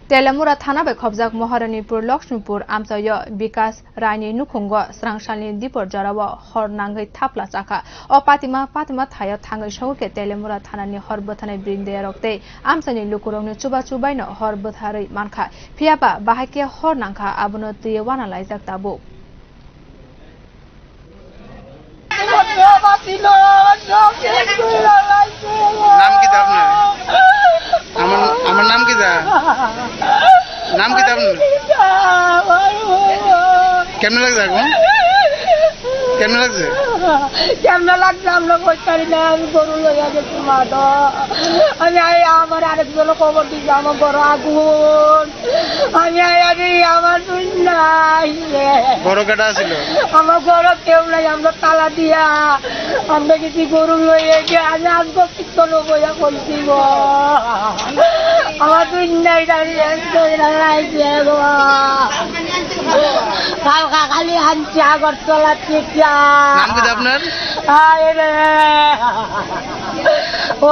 तेलामुरा थाना बै खबजाक महारानीपुर लक्ष्मीपुर आमचाय विकास रायनि नुखुंग स्रांसालनि दीपर जराव हर नांगै थापला चाखा अ पातिमा थाय थांगै सौके तेलामुरा थानानि हर बथानाय ब्रिंदे रक्ते आमचानि लुकुरंनि चुबा चुबायनो हर बथारै मानखा फियाबा बाहायके हर नांखा आबनो तुये वाना लायजाक ताबो नाम की आपने আমার নাম কি দা নাম কি আপনার কেমন লাগছে এখন কেমন লাগছে আমরা বইতারি না আমি গরু লইয়া গেছি মাঠো আমি আমার আরেকজন খবর দিছি আমার বড় আগুন আমি আমার নাই বড় কাটা ছিল আমার বড় কেউ নাই আমরা তালা দিয়া আমরা কিছু গরু লইয়া গিয়ে আমি আসবো কীর্তন বইয়া করছি গো আমার নাই দাঁড়িয়ে গো কালকা খালি হানছি আগরতলা থেকে নাম কি আপনার ও